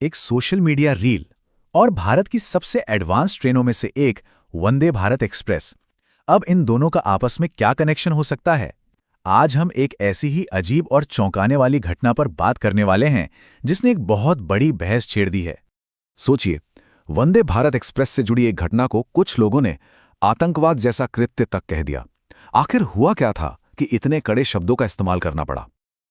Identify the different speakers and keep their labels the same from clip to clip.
Speaker 1: एक social media reel और भारत की सबसे एडवांस ट्रेनों में से एक वंदे भारत एक्सप्रेस। अब इन दोनों का आपस में क्या कनेक्शन हो सकता है? आज हम एक ऐसी ही अजीब और चौंकाने वाली घटना पर बात करने वाले हैं जिसने एक बहुत बड़ी बहस छेड़ दी है। सोचिए, वंदे भारत एक्सप्रेस से जुड़ी एक घटना को कुछ लोगों ने आतंकवाद जैसा कृत्य तक कह दिया। आखिर हुआ क्या था कि इतने कड़े शब्दों का इस्तेमाल करना पड़ा?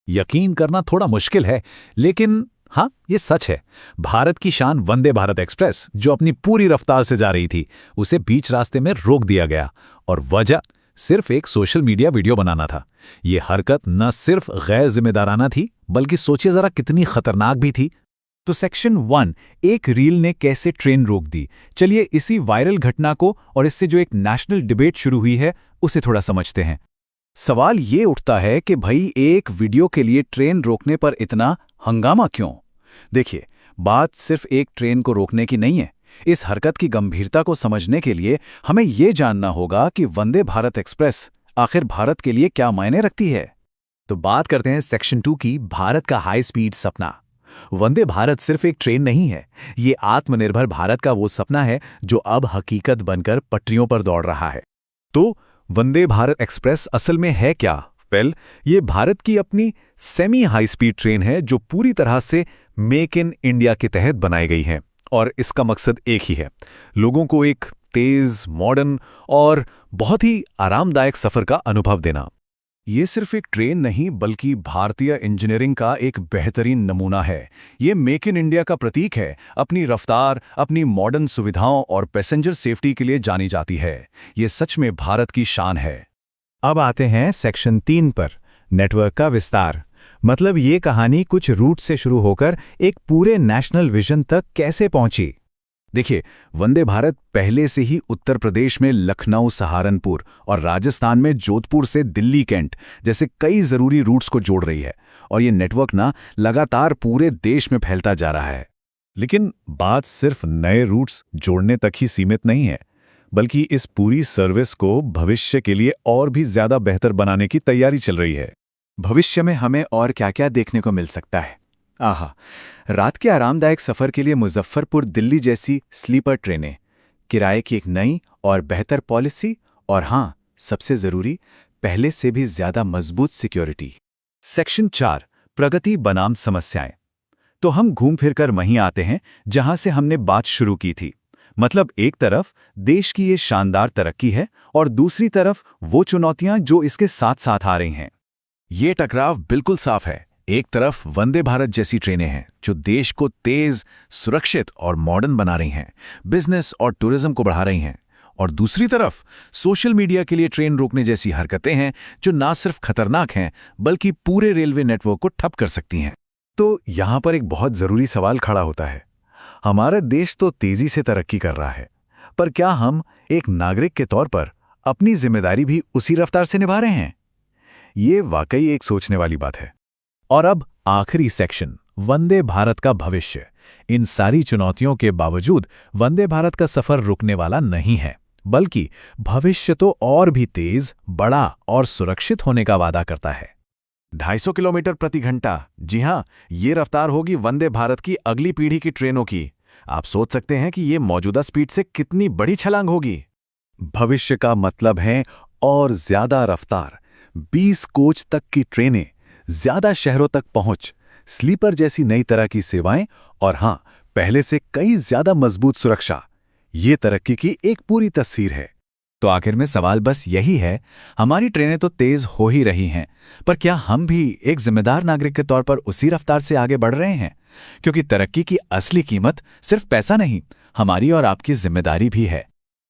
Speaker 1: यकीन करना थोड़ा मुश्किल है, लेकिन हाँ, ये सच है। भारत की शान वंदे भारत एक्सप्रेस, जो अपनी पूरी रफ्तार से जा रही थी, उसे बीच रास्ते में रोक दिया गया और वजह सिर्फ एक सोशल मीडिया वीडियो बनाना था। ये हरकत न सिर्फ गैर जिम्मेदाराना थी, बल्कि सोचिए जरा कितनी खतरनाक भी थी। तो सेक्शन 1, एक रील ने कैसे ट्रेन रोक दी। चलिए इसी वायरल घटना को और इससे जो एक नेशनल डिबेट शुरू हुई है उसे थोड़ा समझते हैं। सवाल ये उठता है कि भाई, एक वीडियो के लिए ट्रेन रोकने पर इतना हंगामा क्यों? देखिए, बात सिर्फ एक ट्रेन को रोकने की नहीं है। इस हरकत की गंभीरता को समझने के लिए हमें ये जानना होगा कि वंदे भारत एक्सप्रेस आखिर भारत के लिए क्या मायने रखती है। तो बात करते हैं सेक्शन 2 की, भारत का हाई स्पीड सपना। वंदे भारत सिर्फ एक ट्रेन नहीं है, ये आत्मनिर्भर भारत का वो सपना है जो अब हकीकत बनकर पटरियों पर दौड़ रहा है। तो वंदे भारत एक्सप्रेस असल में है क्या? ये भारत की अपनी सेमी हाई स्पीड ट्रेन है जो पूरी तरह से मेक इन इंडिया के तहत बनाई गई है। और इसका मकसद एक ही है, लोगों को एक तेज, मॉडर्न और बहुत ही आरामदायक सफर का अनुभव देना। ये सिर्फ एक ट्रेन नहीं, बल्कि भारतीय इंजीनियरिंग का एक बेहतरीन नमूना है। ये मेक इन इंडिया का प्रतीक है। अपनी रफ्तार, अपनी मॉडर्न सुविधाओं और पैसेंजर सेफ्टी के लिए जानी जाती है। ये सच में भारत की शान है। अब आते हैं सेक्शन 3 पर, नेटवर्क का विस्तार। मतलब ये कहानी कुछ रूट से शुरू होकर एक पूरे नेशनल विजन तक कैसे पहुंची। देखिए, वंदे भारत पहले से ही उत्तर प्रदेश में लखनऊ, सहारनपुर और राजस्थान में जोधपुर से दिल्ली, कैंट जैसे कई जरूरी रूट्स को जोड़ रही है। और ये नेटवर्क लगातार पूरे देश में फैलता जा रहा है। लेकिन बात सिर्फ नए रूट्स जोड़ने तक ही सीमित नहीं है, बल्कि इस पूरी सर्विस को भविष्य के लिए और भी ज्यादा बेहतर बनाने की तैयारी चल रही है। भविष्य में हमें और क्या-क्या देखने को मिल सकता है? रात के आरामदायक सफर के लिए मुजफ्फरपुर दिल्ली जैसी स्लीपर ट्रेनें, किराए की एक नई और बेहतर पॉलिसी, और हाँ, सबसे जरूरी, पहले से भी ज्यादा मजबूत सिक्योरिटी। सेक्शन 4, प्रगति बनाम समस्याएं। तो हम घूम फिर कर वहीं आते हैं जहां से हमने बात शुरू की थी। मतलब एक तरफ देश की ये शानदार तरक्की है और दूसरी तरफ वो चुनौतियां जो इसके साथ साथ आ रही हैं। ये टकराव बिल्कुल साफ है। एक तरफ वंदे भारत जैसी ट्रेनें हैं जो देश को तेज, सुरक्षित और मॉडर्न बना रही हैं, बिजनेस और टूरिज्म को बढ़ा रही हैं, और दूसरी तरफ सोशल मीडिया के लिए ट्रेन रोकने जैसी हरकतें हैं जो ना सिर्फ खतरनाक हैं, बल्कि पूरे रेलवे नेटवर्क को ठप कर सकती हैं। तो यहां पर एक बहुत जरूरी सवाल खड़ा होता है। हमारा देश तो तेजी से तरक्की कर रहा है, पर क्या हम एक नागरिक के तौर पर अपनी जिम्मेदारी भी उसी रफ्तार से निभा रहे हैं? ये वाकई एक सोचने वाली बात है। और अब आखिरी सेक्शन, वंदे भारत का भविष्य। इन सारी चुनौतियों के बावजूद वंदे भारत का सफर रुकने वाला नहीं है, बल्कि भविष्य तो और भी तेज, बड़ा और सुरक्षित होने का वादा करता है। 250 किलोमीटर प्रति घंटा, जी हां, ये रफ्तार होगी वंदे भारत की अगली पीढ़ी की ट्रेनों की। आप सोच सकते हैं कि ये मौजूदा स्पीड से कितनी बड़ी छलांग होगी। भविष्य का मतलब है और ज्यादा रफ्तार, 20 कोच तक की ट्रेनें, ज्यादा शहरों तक पहुंच, स्लीपर जैसी नई तरह की सेवाएं, और हां, पहले से कई ज्यादा मजबूत सुरक्षा। ये तरक्की की एक पूरी तस्वीर है। तो आखिर में सवाल बस यही है, हमारी ट्रेनें तो तेज हो ही रही हैं, पर क्या हम भी एक जिम्मेदार नागरिक के तौर पर उसी रफ्तार से आगे बढ़ रहे हैं? क्योंकि तरक्की की असली कीमत सिर्फ पैसा नहीं, हमारी और आपकी जिम्मेदारी भी है।